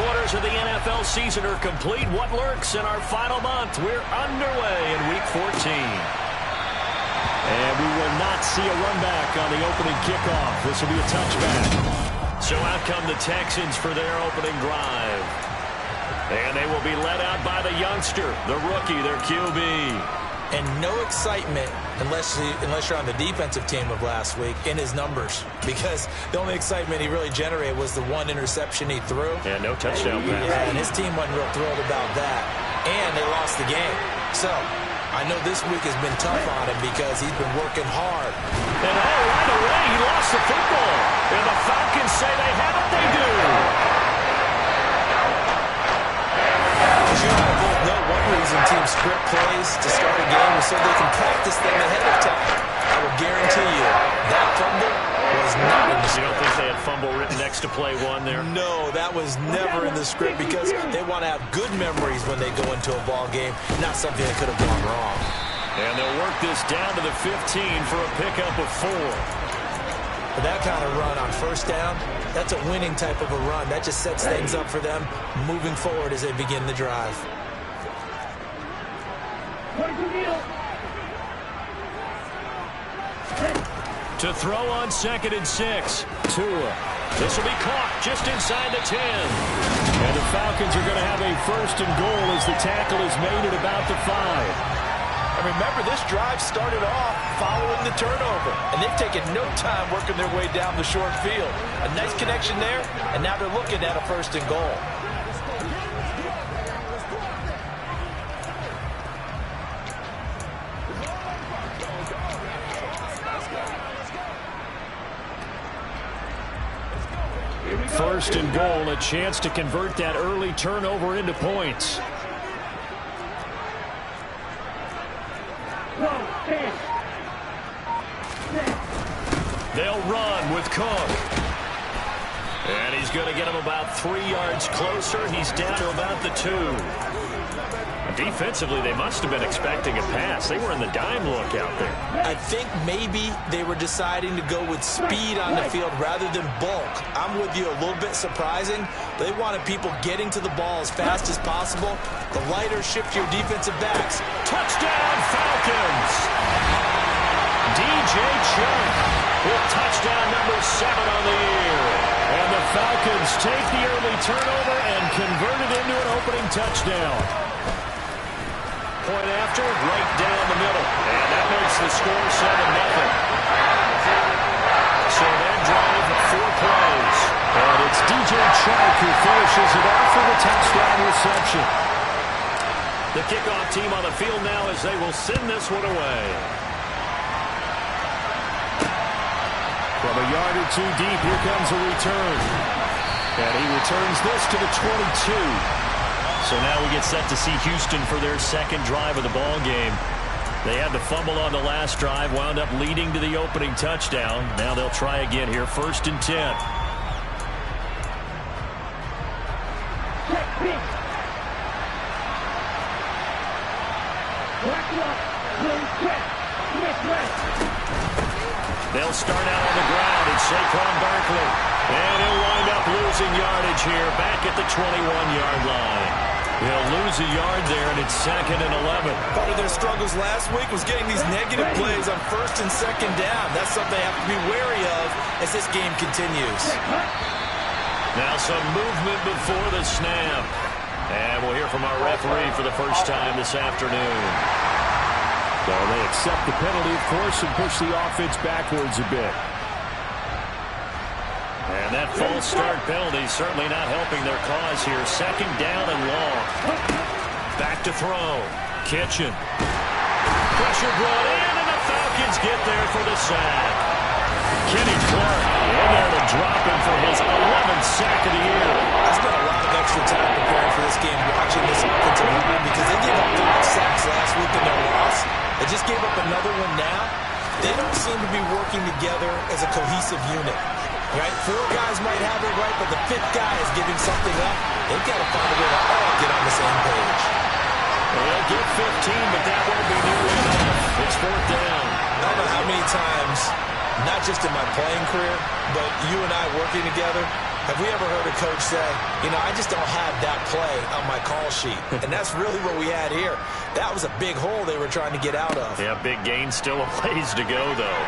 quarters of the NFL season are complete. What lurks in our final month? We're underway in Week 14. And we will not see a run back on the opening kickoff. This will be a touchback. So out come the Texans for their opening drive. And they will be led out by the youngster, the rookie, their QB. And no excitement unless you're on the defensive team of last week in his numbers, because the only excitement he really generated was the one interception he threw. And no touchdown pass. Yeah, and his team wasn't real thrilled about that. And they lost the game. So I know this week has been tough on him because he's been working hard. And right away, he lost the football. And the Falcons say they have it. They do. You and I both know one reason teams script plays to start a game is so they can practice them ahead of time. I will guarantee you that fumble was not in the script. You don't think they had fumble written next to play one there? No, that was never in the script because they want to have good memories when they go into a ball game, not something that could have gone wrong. And they'll work this down to the 15 for a pickup of 4. For that kind of run on first down, that's a winning type of a run. That just sets things up for them moving forward as they begin the drive. To throw on 2nd and 6. Tua. This will be caught just inside the 10. And the Falcons are going to have a 1st and goal as the tackle is made at about the 5. And remember, this drive started off following the turnover, and they've taken no time working their way down the short field. A nice connection there, and now they're looking at a 1st and goal. First and goal, a chance to convert that early turnover into points. They'll run with Cook. And he's going to get him about 3 yards closer. He's down to about the 2. Defensively, they must have been expecting a pass. They were in the dime look out there. I think maybe they were deciding to go with speed on the field rather than bulk. I'm with you, a little bit surprising. They wanted people getting to the ball as fast as possible. The lighter, shiftier defensive backs. Touchdown, Falcons! DJ Chuck with touchdown number 7 on the year. And the Falcons take the early turnover and convert it into an opening touchdown. Point after, right down the middle. And that makes the score 7-0. So that drive, 4 plays. And it's DJ Chark who finishes it off with a touchdown reception. The kickoff team on the field now as they will send this one away. From a yard or 2 deep, here comes a return. And he returns this to the 22. So now we get set to see Houston for their 2nd drive of the ball game. They had the fumble on the last drive, wound up leading to the opening touchdown. Now they'll try again here, 1st and 10. They'll start out on the ground, and Saquon Barkley. And he'll wind up losing yardage here, back at the 21-yard line. He'll lose a yard there, and it's 2nd and 11. Part of their struggles last week was getting these negative plays on 1st and 2nd down. That's something they have to be wary of as this game continues. Now some movement before the snap. And we'll hear from our referee for the first time this afternoon. So they accept the penalty, of course, and push the offense backwards a bit. And that false start penalty certainly not helping their cause here. 2nd down and long. Back to throw. Kitchen. Pressure brought in, and the Falcons get there for the sack. Kenny Clark in there to drop him for his 11th sack of the year. I spent a lot of extra time preparing for this game, watching this offensive line, because they gave up 5 sacks last week in their loss. They just gave up another one now. They don't seem to be working together as a cohesive unit. Right? 4 guys might have it right, but the 5th guy is giving something up. They've got to find a way to all get on the same page. Well, they'll get 15, but that won't be nearly enough. It's 4th down. I don't know how many times, not just in my playing career, but you and I working together, Have we ever heard a coach say, you know, I just don't have that play on my call sheet? And that's really what we had here. That was a big hole they were trying to get out of. Yeah, big gain, still a ways to go, though.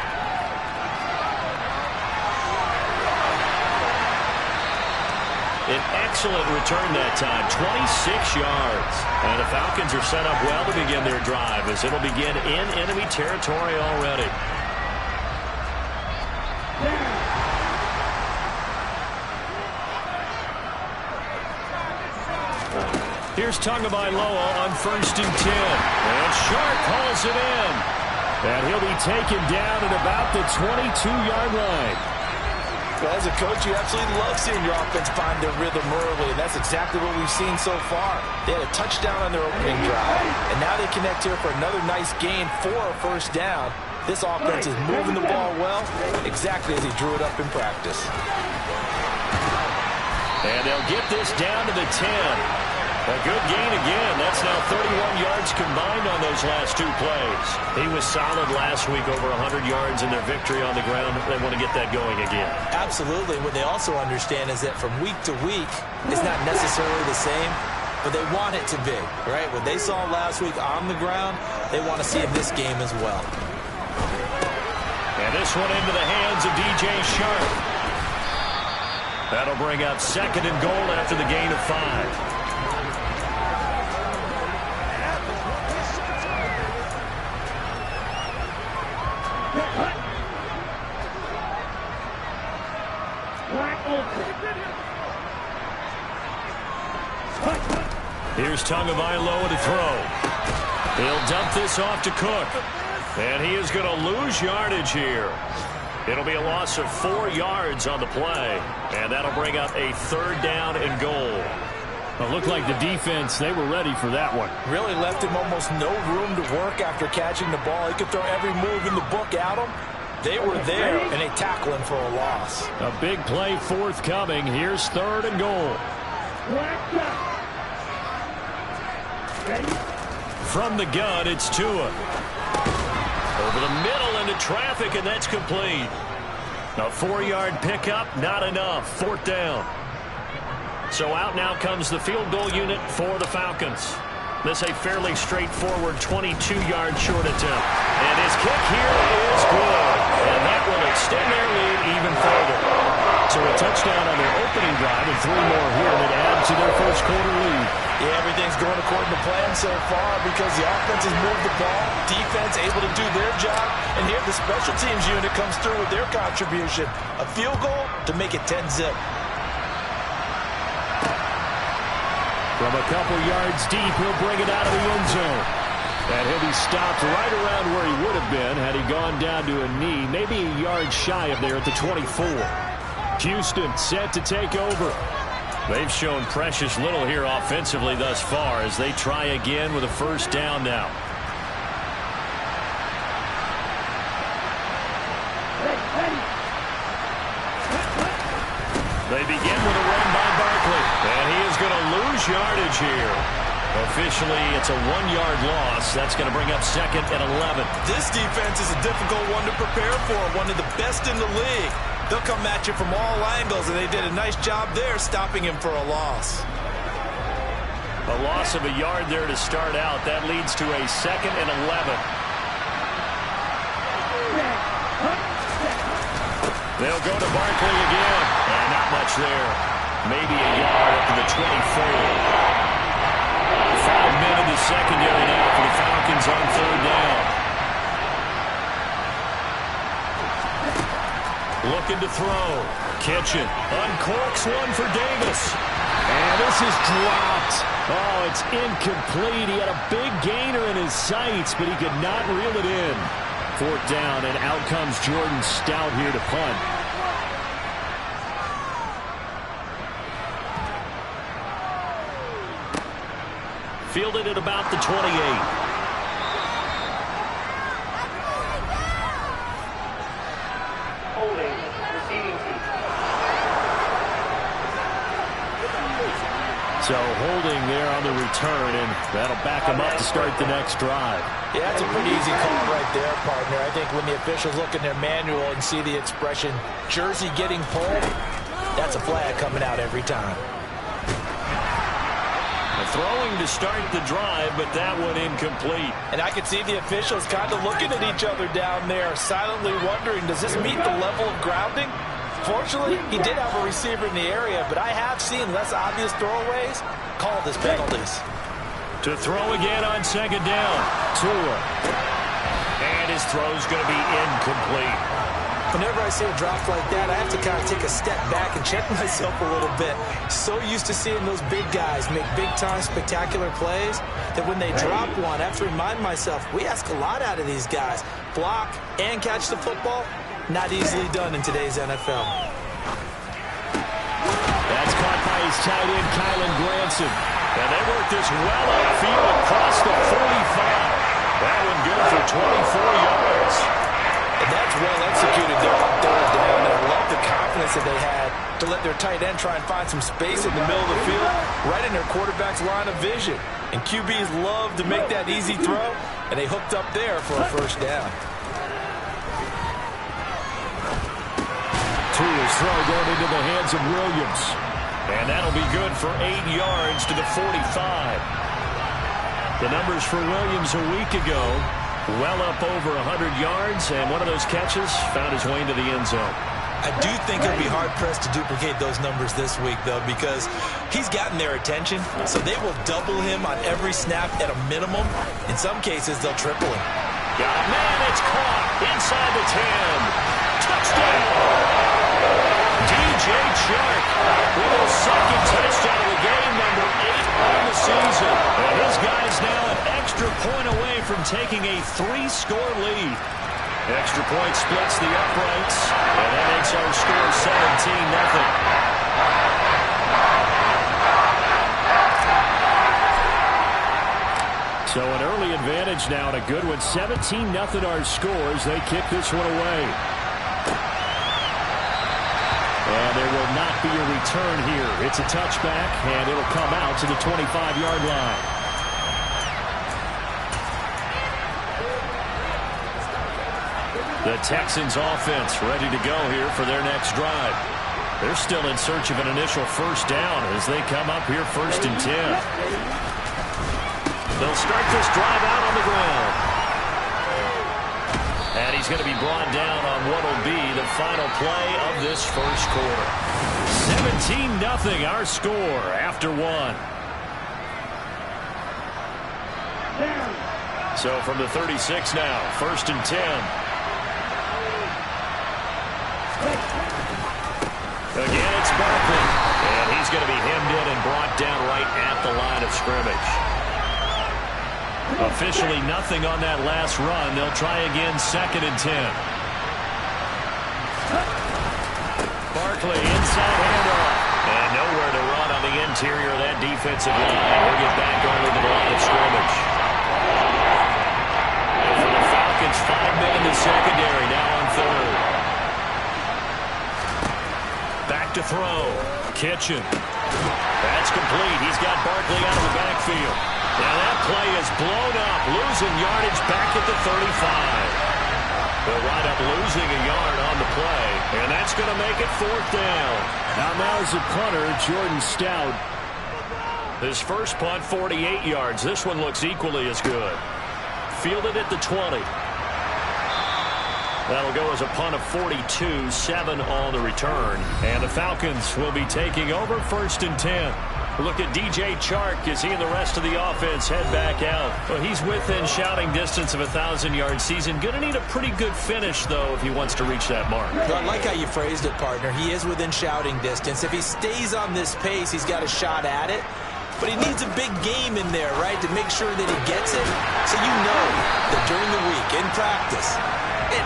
An excellent return that time, 26 yards. And the Falcons are set up well to begin their drive as it'll begin in enemy territory already. Here's Tagovailoa on 1st and 10. And Sharp hauls it in. And he'll be taken down at about the 22-yard line. Well, as a coach, you absolutely love seeing your offense find their rhythm early, and that's exactly what we've seen so far. They had a touchdown on their opening drive, and now they connect here for another nice gain for a first down. This offense is moving the ball well, exactly as he drew it up in practice. And they'll get this down to the 10. A good gain again. That's now 31 yards combined on those last two plays. He was solid last week, over 100 yards in their victory on the ground. They want to get that going again. Absolutely. What they also understand is that from week to week, it's not necessarily the same, but they want it to be, right? What they saw last week on the ground, they want to see in this game as well. And this one into the hands of DJ Sharp. That'll bring up 2nd and goal after the gain of 5. Here's Tagovailoa to throw. He'll dump this off to Cook. And he is going to lose yardage here. It'll be a loss of 4 yards on the play. And that'll bring up a 3rd down and goal. It looked like the defense, they were ready for that one. Really left him almost no room to work after catching the ball. He could throw every move in the book at him. They were there, and they tackle him for a loss. A big play forthcoming. Here's 3rd and goal. From the gun, it's Tua. Over the middle into traffic, and that's complete. A 4-yard pickup, not enough. 4th down. So out now comes the field goal unit for the Falcons. This a fairly straightforward 22-yard short attempt. And his kick here is good. And that will extend their lead even further. So a touchdown on their opening drive and 3 more here that add to their first quarter lead. Yeah, everything's going according to plan so far because the offense has moved the ball, defense able to do their job, and here the special teams unit comes through with their contribution. A field goal to make it 10-zip. From a couple yards deep, he'll bring it out of the end zone. And he'll be stopped right around where he would have been had he gone down to a knee, maybe a yard shy of there at the 24. Houston set to take over. They've shown precious little here offensively thus far as they try again with a 1st down now. They begin with a run by Barkley, and he is going to lose yardage here. Officially, it's a 1-yard loss. That's going to bring up 2nd and 11. This defense is a difficult one to prepare for, one of the best in the league. They'll come at you from all angles, and they did a nice job there stopping him for a loss. A loss of a yard there to start out. That leads to a 2nd and 11. They'll go to Barkley again. And not much there. Maybe a yard up to the 24. 5 men in the secondary now for the Falcons on 3rd down. Looking to throw. Kitchen uncorks one for Davis. And this is dropped. Oh, it's incomplete. He had a big gainer in his sights, but he could not reel it in. 4th down, and out comes Jordan Stout here to punt. Fielded at about the 28. Holding, receiving team. So holding there on the return, and that'll back him up to start the next drive. Yeah, that's a pretty easy call right there, partner. I think when the officials look in their manual and see the expression, jersey getting pulled, That's a flag coming out every time. Throwing to start the drive, but that one incomplete. And I can see the officials kind of looking at each other down there, silently wondering, does this meet the level of grounding? Fortunately, he did have a receiver in the area, but I have seen less obvious throwaways called as penalties. To throw again on second down. Tua. And his throw's going to be incomplete. Whenever I see a drop like that, I have to kind of take a step back and check myself a little bit. So used to seeing those big guys make big-time spectacular plays that when they drop one, I have to remind myself, we ask a lot out of these guys. Block and catch the football, not easily done in today's NFL. That's caught by his tight end, Kylan Granson. And they work this well upfield across the 45. That one good for 24 yards. And that's well executed there on third down. And I love the confidence that they had to let their tight end try and find some space in the middle of the field, right in their quarterback's line of vision. And QBs love to make that easy throw, and they hooked up there for a first down. Tua's throw going into the hands of Williams. And that'll be good for 8 yards to the 45. The numbers for Williams a week ago, well up over 100 yards, and one of those catches found his way into the end zone. I do think it'll be hard-pressed to duplicate those numbers this week, though, because he's gotten their attention, so they will double him on every snap at a minimum. In some cases, they'll triple him. Got a man, it's caught inside the 10. Touchdown! DJ Chark with his second touchdown of the game, number 8 on the season. And his guy's now an extra point away from taking a 3-score lead. Extra point splits the uprights, and that makes our score 17-0. So an early advantage now, and a good one. 17-0 our scores. They kick this one away. And there will not be a return here. It's a touchback, and it'll come out to the 25-yard line. The Texans offense ready to go here for their next drive. They're still in search of an initial first down as they come up here 1st and 10. They'll start this drive out on the ground. And he's going to be brought down on what will be the final play of this first quarter. 17-0 our score after 1. So from the 36 now, 1st and 10. Again, it's Barkley. And he's going to be hemmed in and brought down right at the line of scrimmage. Officially nothing on that last run. They'll try again 2nd and 10. Barkley inside handoff. And nowhere to run on the interior of that defensive line. He'll get back over to the line of scrimmage. And for the Falcons, 5 men in the secondary now on 3rd. Back to throw. Kitchen. That's complete. He's got Barkley out of the backfield. Now that play is blown up. Losing yardage back at the 35. They'll wind up losing a yard on the play. And that's going to make it 4th down. Now is the punter, Jordan Stout. His first punt, 48 yards. This one looks equally as good. Fielded at the 20. That'll go as a punt of 42, 7 on the return. And the Falcons will be taking over 1st and 10. Look at DJ Chark as he and the rest of the offense head back out. Well, he's within shouting distance of a 1,000-yard season. Going to need a pretty good finish, though, if he wants to reach that mark. Well, I like how you phrased it, partner. He is within shouting distance. If he stays on this pace, he's got a shot at it. But he needs a big game in there, right, to make sure that he gets it. So you know that during the week, in practice, and he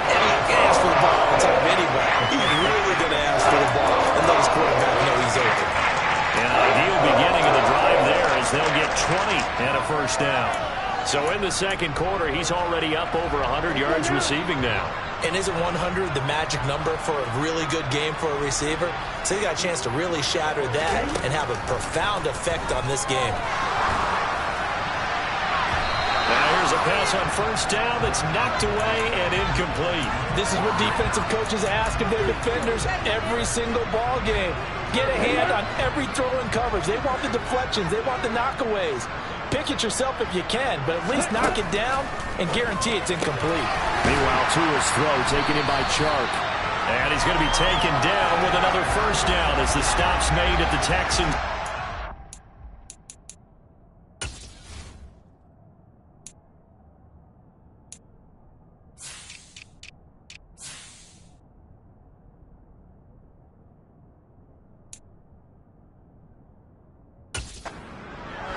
asks for the ball on top of anybody. He's really going to ask for the ball and let his quarterback know he's open. An ideal beginning of the drive there as they'll get 20 and a first down. So in the second quarter, he's already up over 100 yards receiving now. And isn't 100 the magic number for a really good game for a receiver? So he got a chance to really shatter that and have a profound effect on this game. Now here's a pass on first down that's knocked away and incomplete. This is what defensive coaches ask of their defenders every single ball game. Get a hand on every throw in coverage. They want the deflections. They want the knockaways. Pick it yourself if you can, but at least knock it down and guarantee it's incomplete. Meanwhile, Tua's throw taken in by Chark. And he's going to be taken down with another first down as the stop's made at the Texans.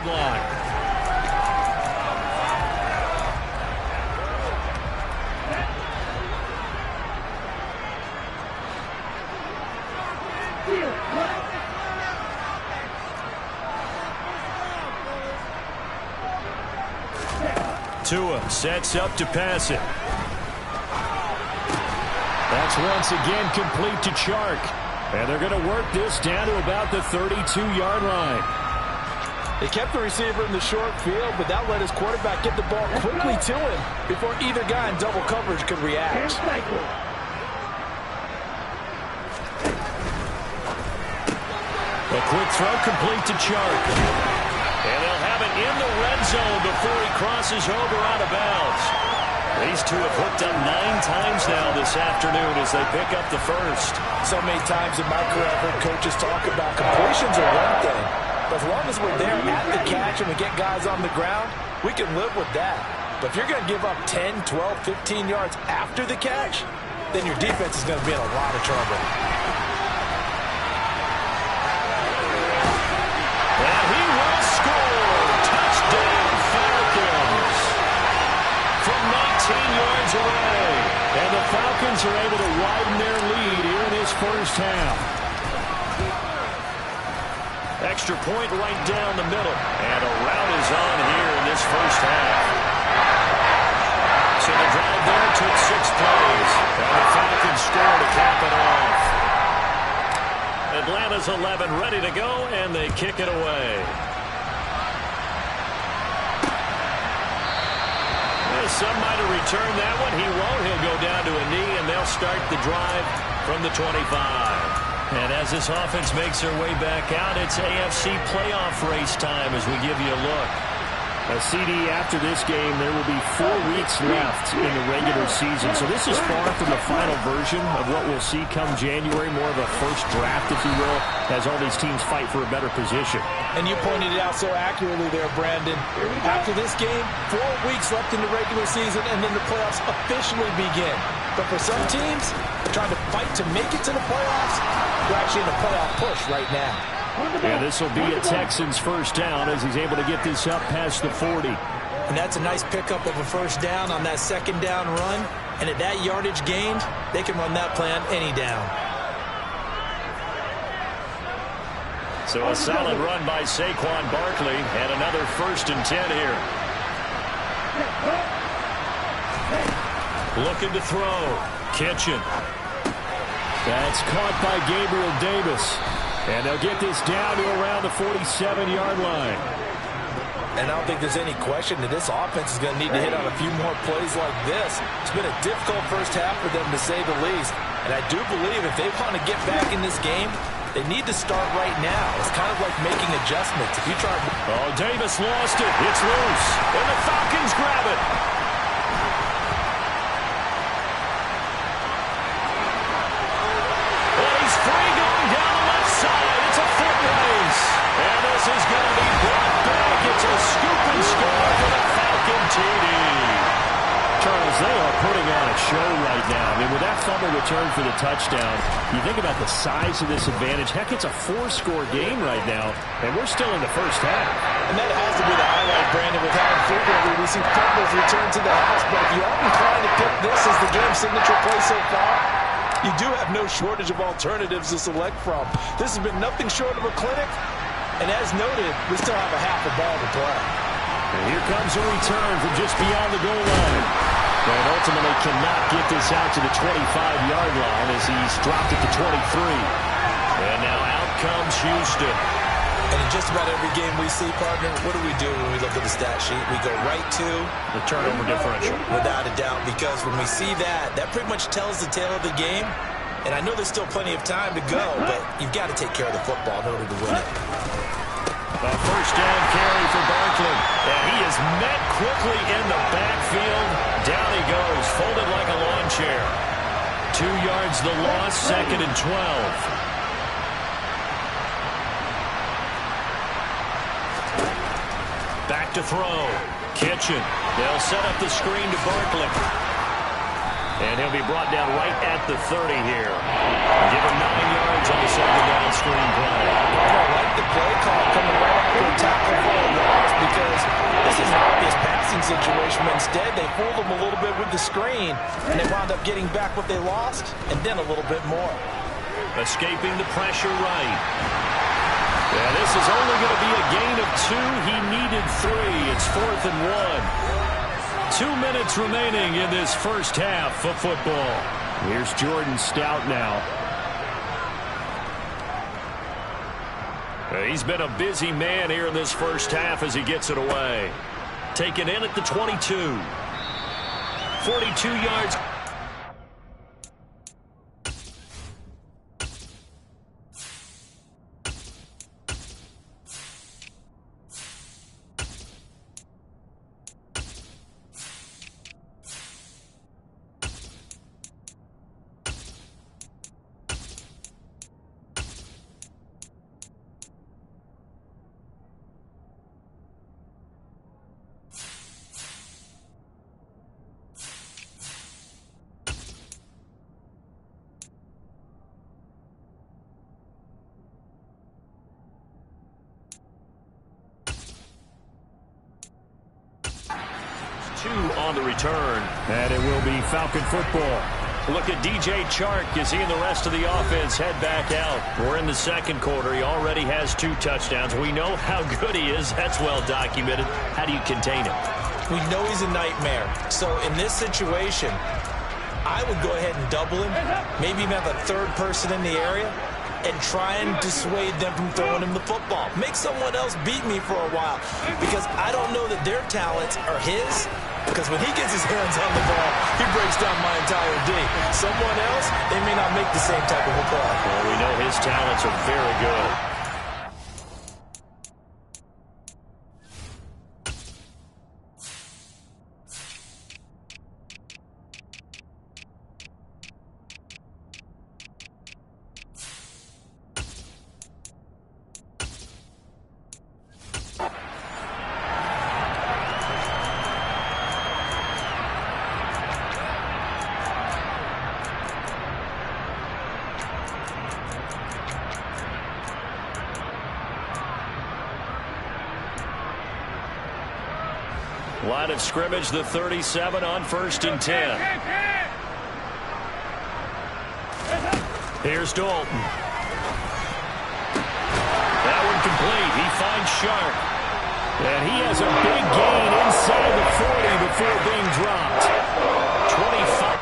Line. Tua sets up to pass it. That's once again complete to Chark. And they're going to work this down to about the 32-yard line. They kept the receiver in the short field, but that let his quarterback get the ball quickly to him before either guy in double coverage could react. A quick throw complete to Chark. And they'll have it in the red zone before he crosses over out of bounds. These two have hooked up 9 times now this afternoon as they pick up the first. So many times in my career I've heard coaches talk about completions are one thing. But as long as we're there at the catch and we get guys on the ground, we can live with that. But if you're going to give up 10, 12, 15 yards after the catch, then your defense is going to be in a lot of trouble. And he will score. Touchdown, Falcons. From 19 yards away. And the Falcons are able to widen their lead here in this first half. Extra point right down the middle. And a rout is on here in this first half. So the drive there took 6 plays. And the Falcons score to cap it off. Atlanta's 11 ready to go, and they kick it away. Some might have returned that one. He won't. He'll go down to a knee, and they'll start the drive from the 25. And as this offense makes their way back out, it's AFC playoff race time as we give you a look. CD, after this game, there will be 4 weeks left in the regular season. So this is far from the final version of what we'll see come January, more of a first draft, if you will, as all these teams fight for a better position. And you pointed it out so accurately there, Brandon. After this game, 4 weeks left in the regular season, and then the playoffs officially begin. But for some teams, trying to fight to make it to the playoffs, we're actually in a playoff push right now. And this will be a Texans first down as he's able to get this up past the 40. And that's a nice pickup of a first down on that second down run. And at that yardage gained, they can run that play on any down. So a solid run by Saquon Barkley and another 1st and 10 here. Looking to throw. Kitchen. That's caught by Gabriel Davis. And they'll get this down to around the 47-yard line. And I don't think there's any question that this offense is going to need to hit on a few more plays like this. It's been a difficult first half for them, to say the least. And I do believe if they want to get back in this game, they need to start right now. It's kind of like making adjustments. If you try... Oh, Davis lost it. It's loose. And the Falcons grab it. Well, he's free going down the left side. It's a foot race. And this is going to be brought back. It's a scoop and score for the Falcon TD. Charles, they are putting on a show right now. I mean, with that fumble return for the touchdown, you think about the size of this advantage. Heck, it's a 4-score game right now, and we're still in the first half. And that has to be the highlight, Brandon, with how frequently we see fumbles return to the house. But if you are inclined to pick this as the game's signature play so far, you do have no shortage of alternatives to select from. This has been nothing short of a clinic. And as noted, we still have a half a ball to play. And here comes a return from just beyond the goal line. And ultimately cannot get this out to the 25-yard line as he's dropped it to 23. And now out comes Houston. And in just about every game we see, partner, what do we do when we look at the stat sheet? We go right to the turnover differential. Without a doubt, because when we see that, that pretty much tells the tale of the game. And I know there's still plenty of time to go, but you've got to take care of the football in order to win it. A first down carry for Barkley. And he is met quickly in the backfield. Down he goes, folded like a lawn chair. 2 yards the loss, 2nd and 12. Back to throw. Kitchen. They'll set up the screen to Barkley. And he'll be brought down right at the 30 here. Give him 9 yards on the 2nd down screen play. I like the play call coming right after a tackle for a loss because this is an obvious passing situation. But instead, they fooled them a little bit with the screen, and they wound up getting back what they lost and then a little bit more. Escaping the pressure right. Yeah, this is only going to be a gain of 2. He needed 3. It's 4th and 1. 2 minutes remaining in this first half of football. Here's Jordan Stout now. He's been a busy man here in this first half as he gets it away. Taken in at the 22. 42 yards. On the return, and it will be Falcon football. Look at DJ Chark as he and the rest of the offense head back out. We're in the second quarter. He already has 2 touchdowns. We know how good he is. That's well documented. How do you contain him? We know he's a nightmare. So in this situation, I would go ahead and double him, maybe even have a 3rd person in the area, and try and dissuade them from throwing him the football. Make someone else beat me for a while, because I don't know that their talents are his, because when he gets his hands on the ball, he breaks down my entire D. Someone else, they may not make the same type of a play. Well, we know his talents are very good. Line of scrimmage, the 37 on 1st and 10. Here's Dalton. That one complete. He finds Sharp. And he has a big gain inside the 40 before being dropped. 25.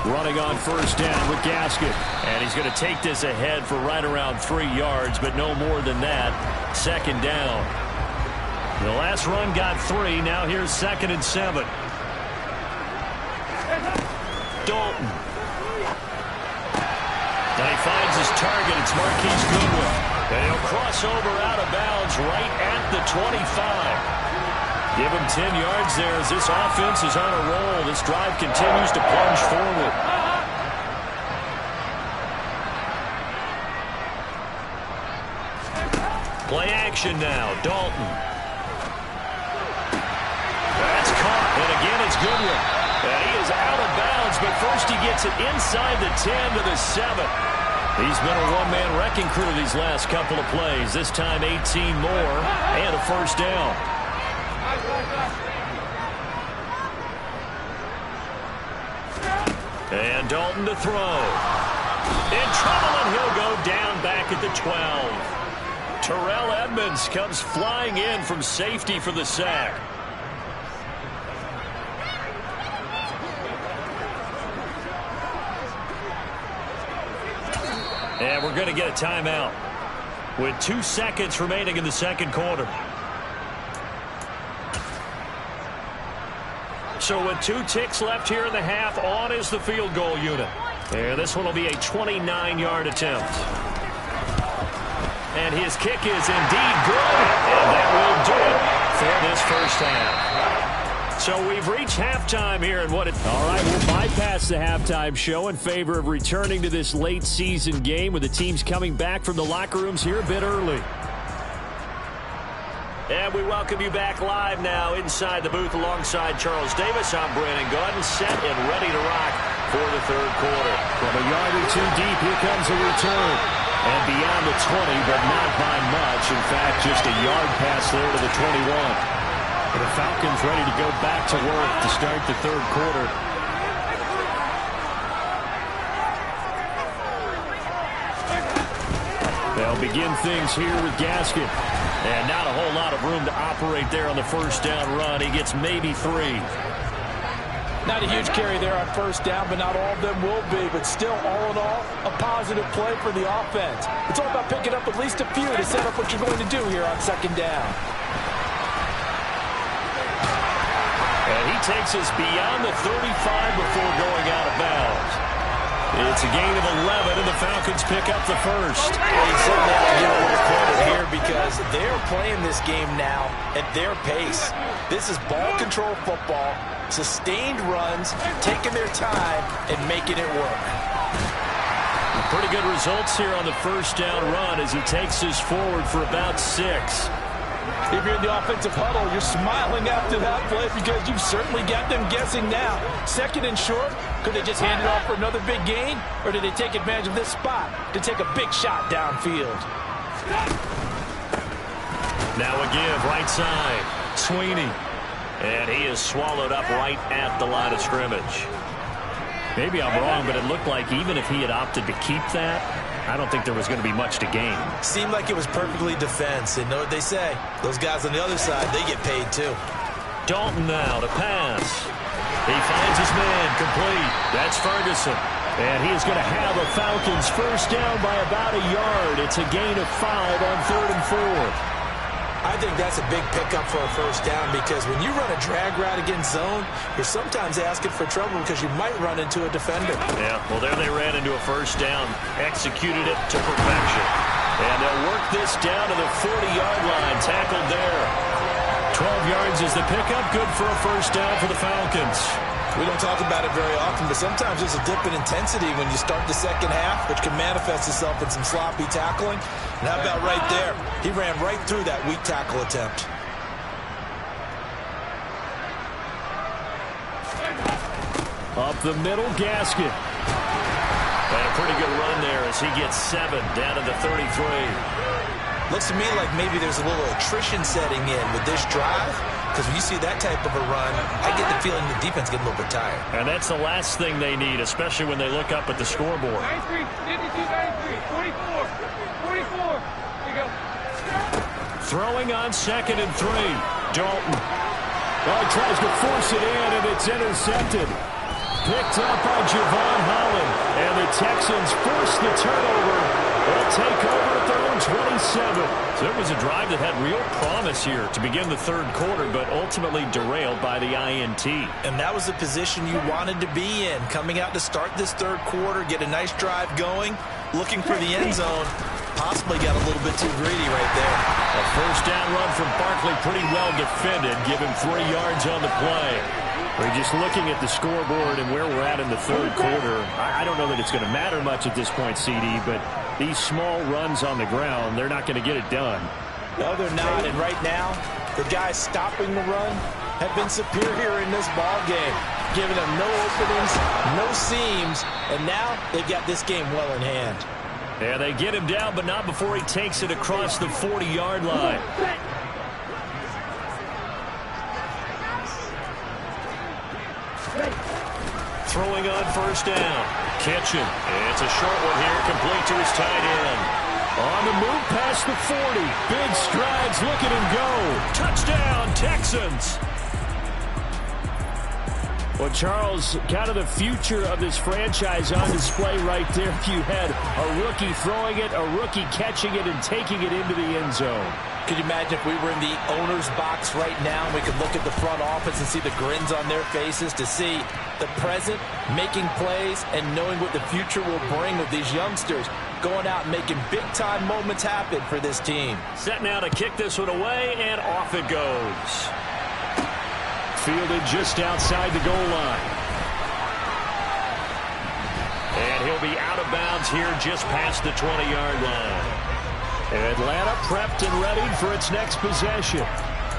Running on 1st down with Gasket. And he's going to take this ahead for right around 3 yards, but no more than that. 2nd down. The last run got 3. Now here's 2nd and 7. Dalton. And he finds his target. It's Marquise Goodwin. And he'll cross over out of bounds right at the 25. Give him 10 yards there as this offense is on a roll. This drive continues to plunge forward. Play action now. Dalton. That's caught. And again, it's Goodwin. And he is out of bounds, but first he gets it inside the 10 to the 7. He's been a one-man wrecking crew these last couple of plays. This time 18 more and a first down. And Dalton to throw. In trouble, and he'll go down back at the 12. Terrell Edmonds comes flying in from safety for the sack. And we're going to get a timeout with 2 seconds remaining in the second quarter. So with 2 ticks left here in the half, on is the field goal unit. And this one will be a 29-yard attempt. And his kick is indeed good, and that will do it for this first half. So we've reached halftime here, and what it... All right, we'll bypass the halftime show in favor of returning to this late season game with the teams coming back from the locker rooms here a bit early. And we welcome you back live now inside the booth alongside Charles Davis. I'm Brandon Gordon, set and ready to rock for the third quarter. From a yard or 2 deep, here comes a return. And beyond the 20, but not by much. In fact, just a yard pass there to the 21. And the Falcons ready to go back to work to start the third quarter. They'll begin things here with Gaskin. And not a whole lot of room to operate there on the first down run. He gets maybe 3. Not a huge carry there on first down, but not all of them will be. But still, all in all, a positive play for the offense. It's all about picking up at least a few to set up what you're going to do here on second down. And he takes us beyond the 35 before going out of bounds. It's a gain of 11, and the Falcons pick up the first. Well, you certainly have to give a little credit here because they're playing this game now at their pace. This is ball control football, sustained runs, taking their time, and making it work. Pretty good results here on the first down run as he takes us forward for about 6. If you're in the offensive huddle, you're smiling after that play because you've certainly got them guessing now. Second and short, could they just hand it off for another big gain? Or did they take advantage of this spot to take a big shot downfield? Now a give, right side, Sweeney. And he is swallowed up right at the line of scrimmage. Maybe I'm wrong, but it looked like even if he had opted to keep that, I don't think there was going to be much to gain. Seemed like it was perfectly defense. And know what they say? Those guys on the other side, they get paid too. Dalton now to pass. He finds his man complete. That's Ferguson. And he is going to have a Falcons first down by about a yard. It's a gain of 5 on 3rd and 4. I think that's a big pickup for a first down because when you run a drag route against zone, you're sometimes asking for trouble because you might run into a defender. Yeah, well, there they ran into a first down, executed it to perfection. And they'll work this down to the 40-yard line, tackled there. 12 yards is the pickup, good for a first down for the Falcons. We don't talk about it very often, but sometimes there's a dip in intensity when you start the second half, which can manifest itself in some sloppy tackling. And how about right there? He ran right through that weak tackle attempt. Up the middle, Gaskin. And a pretty good run there as he gets 7 down to the 33. Looks to me like maybe there's a little attrition setting in with this drive. Because when you see that type of a run, I get the feeling the defense get a little bit tired. And that's the last thing they need, especially when they look up at the scoreboard. 93, 52, 93, 44, 44. Here you go. Throwing on 2nd and 3. Dalton. Well, he tries to force it in, and it's intercepted. Picked up by Javon Holland. And the Texans force the turnover. They'll take over at their own 27. So it was a drive that had real promise here to begin the third quarter, but ultimately derailed by the INT. And that was the position you wanted to be in. Coming out to start this third quarter, get a nice drive going, looking for the end zone. Possibly got a little bit too greedy right there. A first down run from Barkley, pretty well defended. Give him 3 yards on the play. We're just looking at the scoreboard and where we're at in the third quarter. I don't know that it's going to matter much at this point, CD, but these small runs on the ground, they're not going to get it done. No, they're not. And right now, the guys stopping the run have been superior in this ball game, giving them no openings, no seams, and now they've got this game well in hand. Yeah, they get him down, but not before he takes it across the 40-yard line. Throwing on first down. Kitchen. It's a short one here, complete to his tight end. On the move past the 40. Big strides, look at him go. Touchdown, Texans. Well, Charles, kind of the future of this franchise on display right there. You had a rookie throwing it, a rookie catching it, and taking it into the end zone. Could you imagine if we were in the owner's box right now and we could look at the front office and see the grins on their faces, to see the present making plays and knowing what the future will bring with these youngsters going out and making big-time moments happen for this team. Set now to kick this one away, and off it goes. Fielded just outside the goal line. And he'll be out of bounds here just past the 20-yard line. Atlanta prepped and ready for its next possession.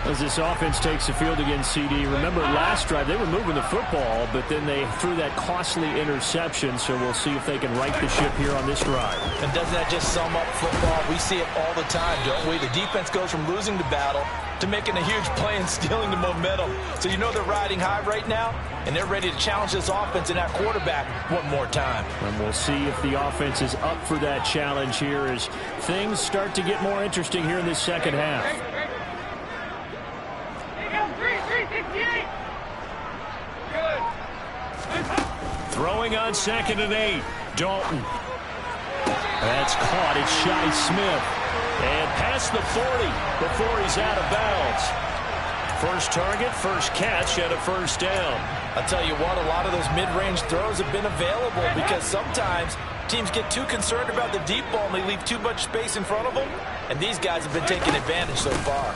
As this offense takes the field against CD. Remember last drive they were moving the football, but then they threw that costly interception, so we'll see if they can right the ship here on this drive. And doesn't that just sum up football? We see it all the time, don't we? The defense goes from losing the battle to making a huge play and stealing the momentum. So you know they're riding high right now, and they're ready to challenge this offense and that quarterback one more time. And we'll see if the offense is up for that challenge here as things start to get more interesting here in this second half. Throwing on 2nd and 8. Dalton. That's caught. It's Shi Smith. And past the 40 before he's out of bounds. First target, first catch, and a first down. I'll tell you what, a lot of those mid-range throws have been available because sometimes teams get too concerned about the deep ball and they leave too much space in front of them. And these guys have been taking advantage so far.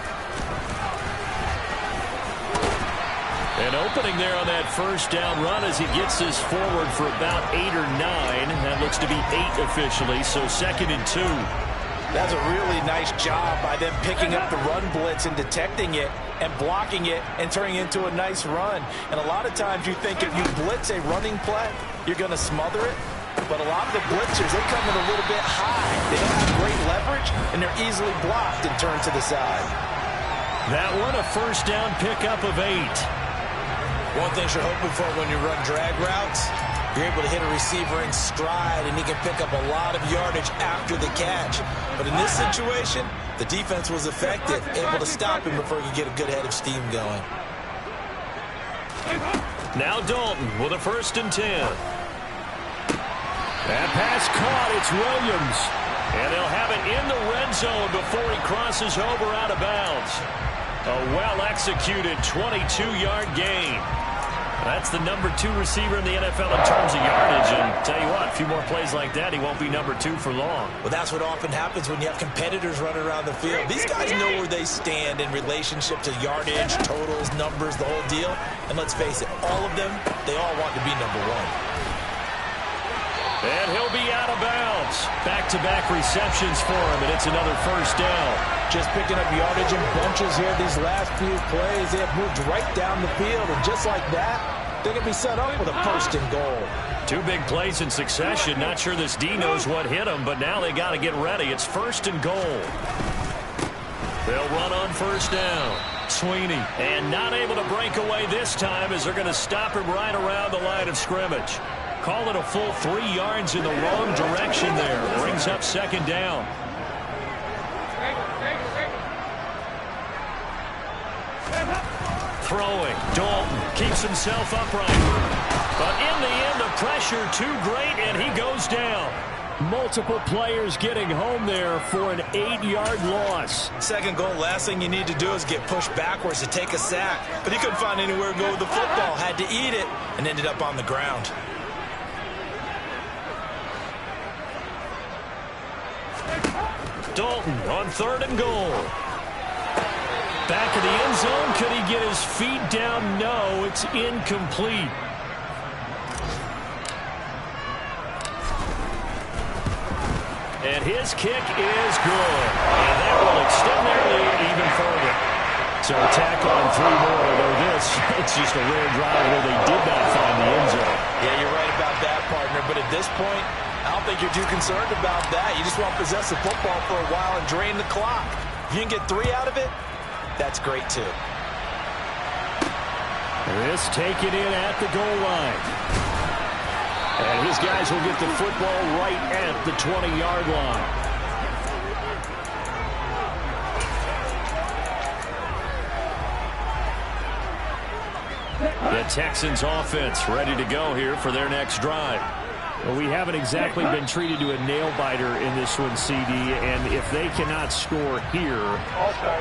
An opening there on that first down run as he gets this forward for about 8 or 9. That looks to be 8 officially, so 2nd and 2. That's a really nice job by them picking up the run blitz and detecting it and blocking it and turning it into a nice run. And a lot of times you think if you blitz a running play, you're going to smother it. But a lot of the blitzers, they come in a little bit high. They don't have great leverage, and they're easily blocked and turned to the side. That one a first down pickup of 8. One thing you're hoping for when you run drag routes, you're able to hit a receiver in stride, and he can pick up a lot of yardage after the catch. But in this situation, the defense was effective, able to stop him before he could get a good head of steam going. Now Dalton with a 1st and 10. That pass caught. It's Williams. And they'll have it in the red zone before he crosses over out of bounds. A well-executed 22-yard gain. That's the number 2 receiver in the NFL in terms of yardage. And tell you what, a few more plays like that, he won't be number 2 for long. Well, that's what often happens when you have competitors running around the field. These guys know where they stand in relationship to yardage, totals, numbers, the whole deal. And let's face it, all of them, they all want to be number 1. And he'll be out of bounds. Back-to-back receptions for him, and it's another first down. Just picking up yardage in bunches here these last few plays. They have moved right down the field, and just like that, they can be set up with a 1st and goal. 2 big plays in succession. Not sure this D knows what hit him, but now they got to get ready. It's 1st and goal. They'll run on first down. Sweeney, and not able to break away this time as they're going to stop him right around the line of scrimmage. Call it a full 3 yards in the wrong direction there. Brings up 2nd down. Throwing. Dalton keeps himself upright. But in the end, the pressure too great, and he goes down. Multiple players getting home there for an 8-yard loss. 2nd goal, last thing you need to do is get pushed backwards to take a sack. But he couldn't find anywhere to go with the football. Had to eat it and ended up on the ground. Dalton on 3rd and goal. Back of the end zone. Could he get his feet down? No, it's incomplete. And his kick is good. And that will extend their lead even further. So tack on 3 more, although it's just a rare drive where they did not find the end zone. Yeah, you're right about that, partner. But at this point, I don't think you're too concerned about that. You just want to possess the football for a while and drain the clock. If you can get 3 out of it, that's great too. This taken in at the goal line. And his guys will get the football right at the 20-yard line. The Texans offense ready to go here for their next drive. Well, we haven't exactly been treated to a nail-biter in this one, CD, and if they cannot score here,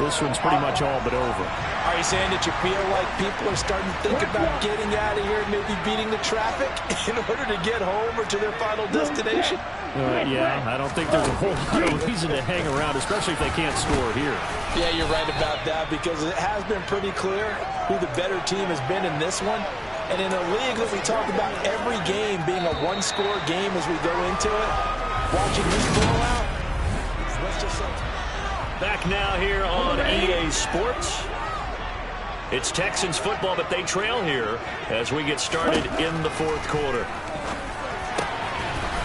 this one's pretty much all but over. Are you saying that you feel like people are starting to think about getting out of here and maybe beating the traffic in order to get home or to their final destination? Yeah, I don't think there's a whole lot of reason to hang around, especially if they can't score here. Yeah, you're right about that because it has been pretty clear who the better team has been in this one. And in a league that we talk about every game being a one-score game as we go into it, watching this blowout, let's just say. Back now here on EA Sports. It's Texans football, but they trail here as we get started in the 4th quarter.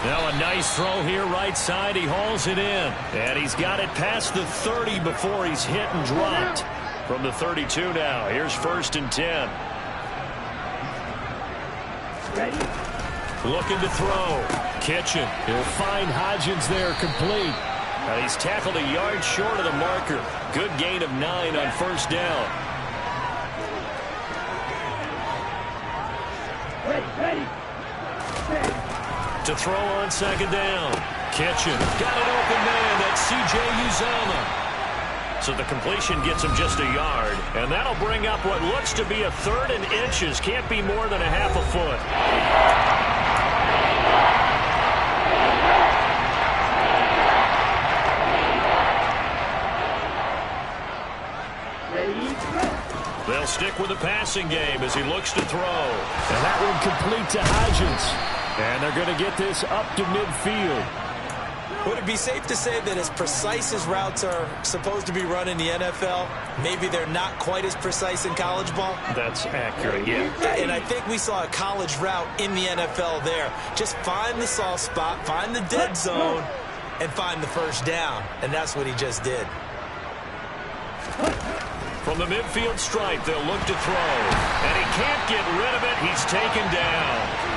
Now a nice throw here right side. He hauls it in. And he's got it past the 30 before he's hit and dropped. From the 32 now. Here's 1st and 10. Looking to throw. Kitchen. He'll find Hodgins there complete. And he's tackled a yard short of the marker. Good gain of 9 on 1st down. To throw on 2nd down. Kitchen. Got an open man. That's C.J. Uzomah. So the completion gets him just a yard. And that'll bring up what looks to be a 3rd and inches. Can't be more than a half a foot. They'll stick with the passing game as he looks to throw. And that one complete to Hodgins. And they're going to get this up to midfield. Would it be safe to say that as precise as routes are supposed to be run in the NFL, maybe they're not quite as precise in college ball? That's accurate, yeah. And I think we saw a college route in the NFL there. Just find the soft spot, find the dead zone, and find the 1st down. And that's what he just did. From the midfield stripe, they'll look to throw. And he can't get rid of it. He's taken down.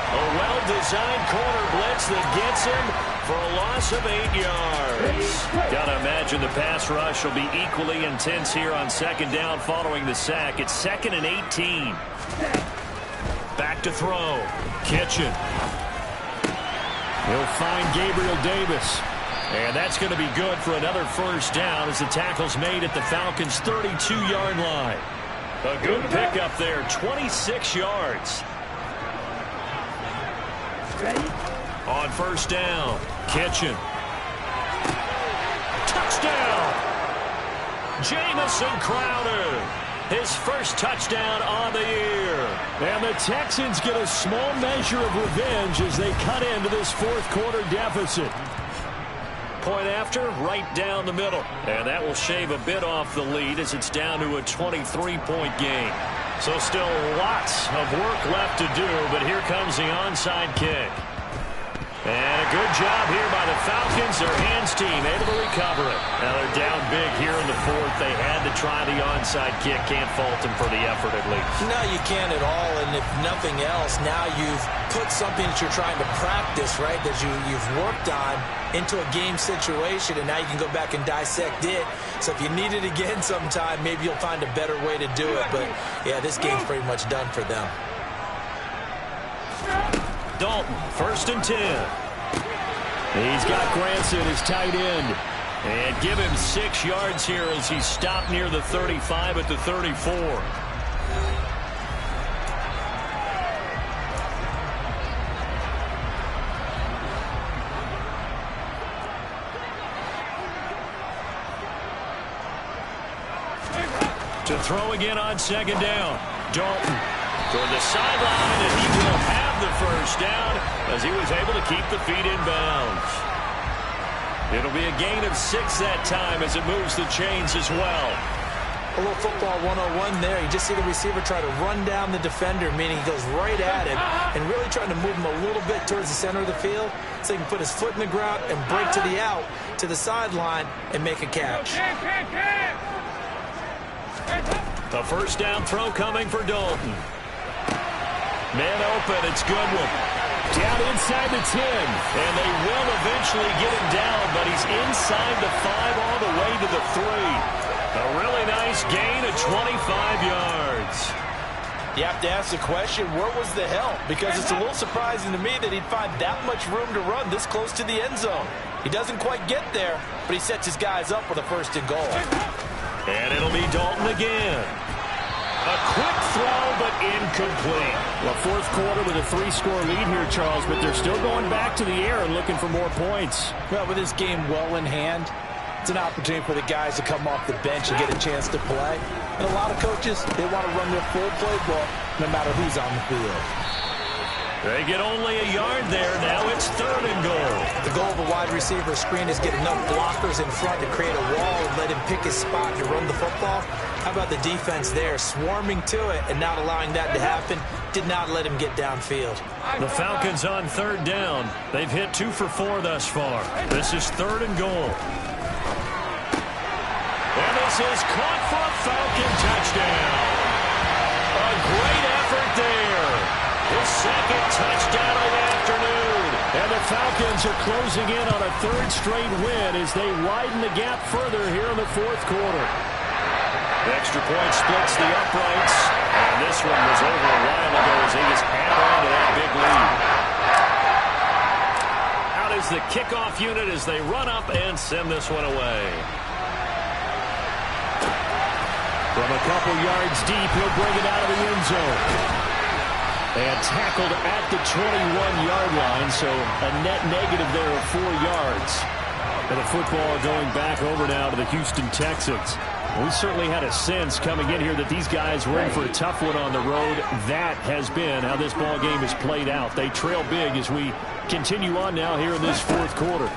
A well-designed corner blitz that gets him for a loss of 8 yards. Gotta imagine the pass rush will be equally intense here on 2nd down following the sack. It's 2nd and 18. Back to throw. Kitchen. He'll find Gabriel Davis. And that's going to be good for another 1st down as the tackle's made at the Falcons' 32-yard line. A good pickup there, 26 yards. On 1st down, Kitchen. Touchdown! Jamison Crowder. His 1st touchdown on the year. And the Texans get a small measure of revenge as they cut into this 4th quarter deficit. Point after, right down the middle. And that will shave a bit off the lead as it's down to a 23-point game. So still lots of work left to do, but here comes the onside kick. And a good job here by the Falcons. Their hands team able to recover it. Now they're down big here in the 4th. They had to try the onside kick. Can't fault them for the effort at least. No, you can't at all. And if nothing else, now you've put something that you're trying to practice, right, that you've worked on into a game situation, and now you can go back and dissect it. So if you need it again sometime, maybe you'll find a better way to do it. But, yeah, this game's pretty much done for them. Dalton, 1st and 10. He's got Granson, his tight end. And give him 6 yards here as he stopped near the 35 at the 34. To throw again on 2nd down. Dalton toward the sideline, and he will have the 1st down as he was able to keep the feet in bounds. It'll be a gain of 6 that time as it moves the chains as well. A little football 101 there. You just see the receiver try to run down the defender, meaning he goes right at him and really trying to move him a little bit towards the center of the field so he can put his foot in the ground and break to the out, to the sideline, and make a catch. The first down throw coming for Dalton. Man open, it's Goodwin. Down inside the 10. And they will eventually get him down, but he's inside the 5 all the way to the 3. A really nice gain of 25 yards. You have to ask the question, where was the help? Because it's a little surprising to me that he'd find that much room to run this close to the end zone. He doesn't quite get there, but he sets his guys up with a 1st and goal. And it'll be Dalton again. A quick throw, but incomplete. Well, fourth quarter with a 3-score lead here, Charles, but they're still going back to the air and looking for more points. Well, with this game well in hand, it's an opportunity for the guys to come off the bench and get a chance to play. And a lot of coaches, they want to run their full playbook no matter who's on the field. They get only a yard there. Now it's 3rd and goal. The goal of a wide receiver screen is get enough blockers in front to create a wall and let him pick his spot to run the football. How about the defense there, swarming to it and not allowing that to happen? Did not let him get downfield. The Falcons on 3rd down. They've hit 2 for 4 thus far. This is 3rd and goal. And this is caught for a Falcon touchdown. A great effort there. His 2nd touchdown of the afternoon. And the Falcons are closing in on a 3rd straight win as they widen the gap further here in the 4th quarter. The extra point splits the uprights. And this one was over a while ago as they just add on to that big lead. Out is the kickoff unit as they run up and send this one away. From a couple yards deep, he'll bring it out of the end zone. And tackled at the 21-yard line, so a net negative there of 4 yards. And the football going back over now to the Houston Texans. We certainly had a sense coming in here that these guys were in for a tough one on the road. That has been how this ball game has played out. They trail big as we continue on now here in this 4th quarter.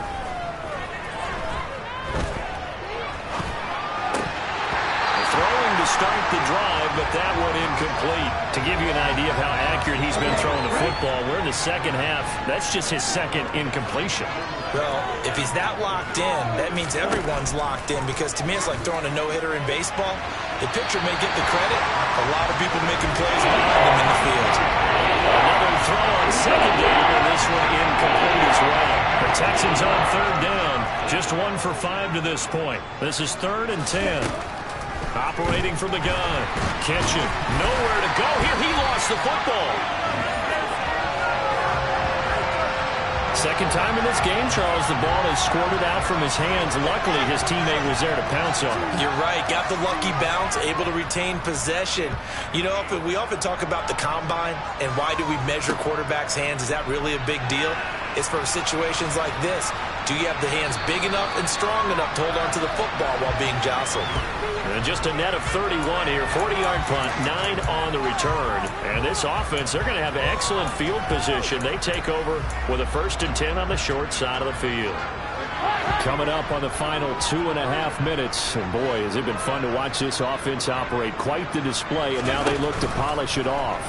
Start the drive, but that one incomplete. To give you an idea of how accurate he's been throwing the football, we're in the 2nd half. That's just his 2nd incompletion. Well, if he's that locked in, that means everyone's locked in, because to me it's like throwing a no-hitter in baseball. The pitcher may get the credit. A lot of people making plays behind him in the field. Another throw on 2nd down, and this one incomplete as well. The Texans on 3rd down, just 1 for 5 to this point. This is 3rd and 10. Operating from the gun. Kitchen. Nowhere to go here. He lost the football. 2nd time in this game, Charles, the ball is squirted out from his hands. Luckily, his teammate was there to pounce on it. You're right. Got the lucky bounce, able to retain possession. You know, we often talk about the combine and why do we measure quarterbacks' hands. Is that really a big deal? It's for situations like this. Do you have the hands big enough and strong enough to hold on to the football while being jostled? And just a net of 31 here. 40-yard punt, 9 on the return. And this offense, they're going to have excellent field position. They take over with a 1st and 10 on the short side of the field. Coming up on the final 2.5 minutes. And boy, has it been fun to watch this offense operate. Quite the display, and now they look to polish it off.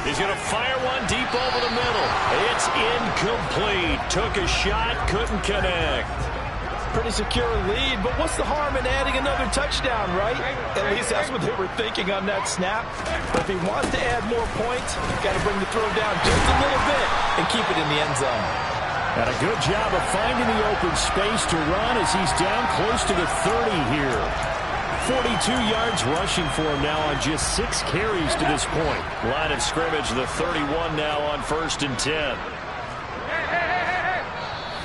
He's going to fire one deep over the middle. It's incomplete. Took a shot, couldn't connect. Pretty secure lead, but what's the harm in adding another touchdown, right? At least that's what they were thinking on that snap. But if he wants to add more points, got to bring the throw down just a little bit and keep it in the end zone. And a good job of finding the open space to run as he's down close to the 30 here. 42 yards rushing for him now on just 6 carries to this point. Line of scrimmage, the 31 now on 1st and 10.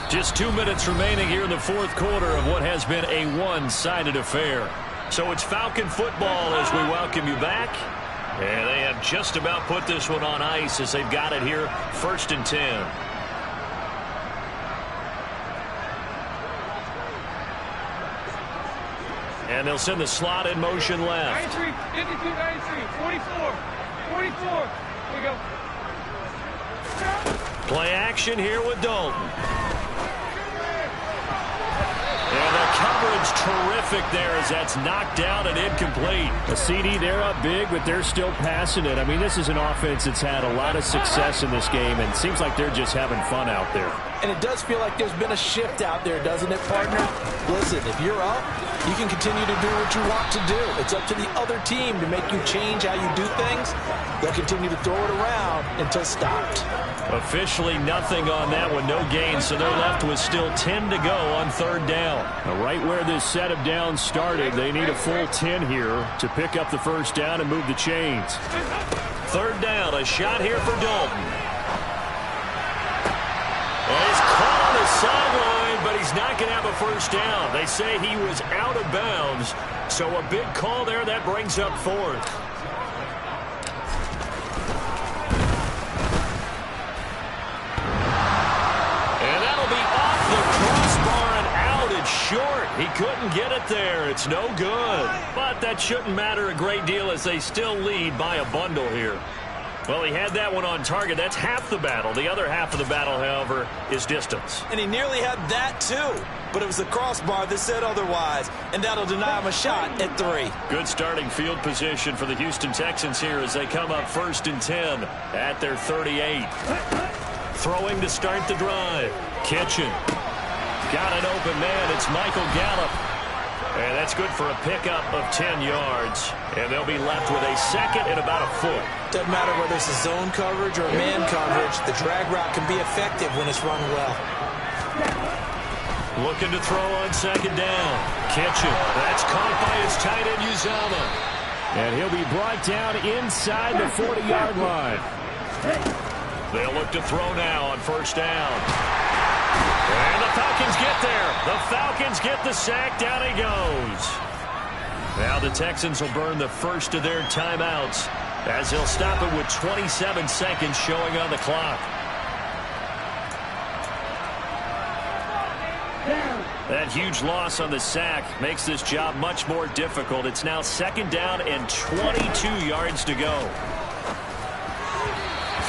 Just 2 minutes remaining here in the 4th quarter of what has been a one-sided affair. So it's Falcon football as we welcome you back. And they have just about put this one on ice as they've got it here, 1st and 10. And they'll send the slot in motion left. 93, 52, 93, 44, 44. Here we go. Play action here with Dalton. coverage terrific there as that's knocked down and incomplete. A CD, they're up big, but they're still passing it. I mean, this is an offense that's had a lot of success in this game, and it seems like they're just having fun out there. And it does feel like there's been a shift out there, doesn't it, partner? Listen, if you're up, you can continue to do what you want to do. It's up to the other team to make you change how you do things. They'll continue to throw it around until stopped. Officially nothing on that one, no gain, so they're left with still 10 to go on third down. Now, right where this set of downs started, they need a full 10 here to pick up the first down and move the chains. Third down, a shot here for Dalton. And he's caught on the sideline, but he's not going to have a first down. They say he was out of bounds, so a big call there that brings up fourth. Short. He couldn't get it there. It's no good. But that shouldn't matter a great deal as they still lead by a bundle here. Well, he had that one on target. That's half the battle. The other half of the battle, however, is distance. And he nearly had that, too. But it was the crossbar that said otherwise, and that'll deny him a shot at 3. Good starting field position for the Houston Texans here as they come up 1st and 10 at their 38. Throwing to start the drive. Kitchen. Got an open man. It's Michael Gallup. And that's good for a pickup of 10 yards. And they'll be left with a second and about a foot. Doesn't matter whether it's a zone coverage or man coverage. The drag route can be effective when it's run well. Looking to throw on second down. Kitchen. That's caught by his tight end, Uzama. And he'll be brought down inside the 40-yard line. They'll look to throw now on first down. And the Falcons get there. The Falcons get the sack. Down he goes. Now the Texans will burn the first of their timeouts as they'll stop it with 27 seconds showing on the clock. That huge loss on the sack makes this job much more difficult. It's now second down and 22 yards to go.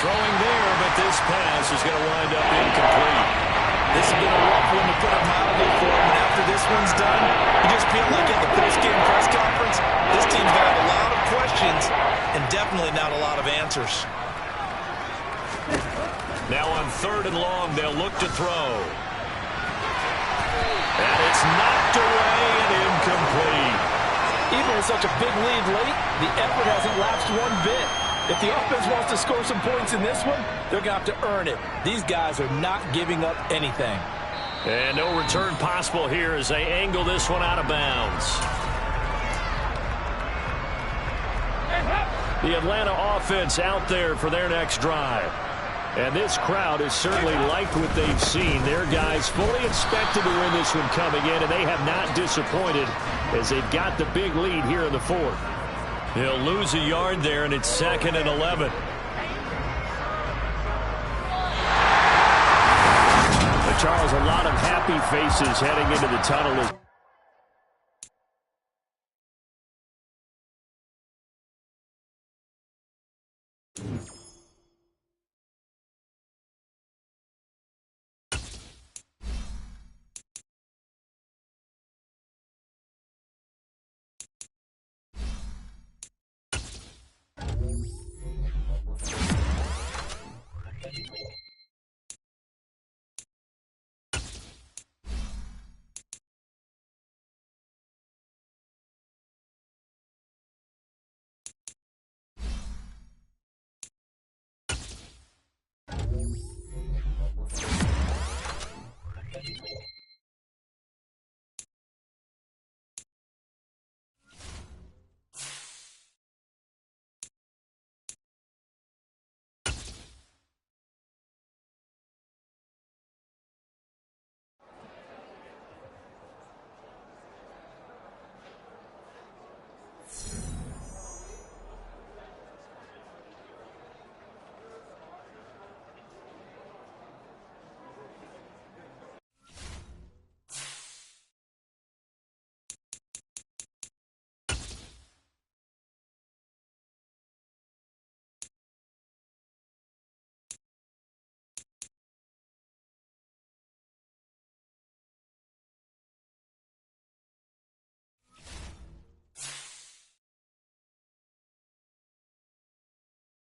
Throwing there, but this pass is going to wind up incomplete. This has been a rough one to put it mildly for him, and after this one's done, you just feel like at the post-game press conference, this team's got a lot of questions and definitely not a lot of answers. Now on third and long, they'll look to throw. And it's knocked away and incomplete. Even with such a big lead late, the effort hasn't lapsed one bit. If the offense wants to score some points in this one, they're going to have to earn it. These guys are not giving up anything. And no return possible here as they angle this one out of bounds. The Atlanta offense out there for their next drive. And this crowd has certainly liked what they've seen. Their guys fully expected to win this one coming in, and they have not disappointed as they've got the big lead here in the fourth. He'll lose a yard there, and it's second and 11. Charles, a lot of happy faces heading into the tunnel.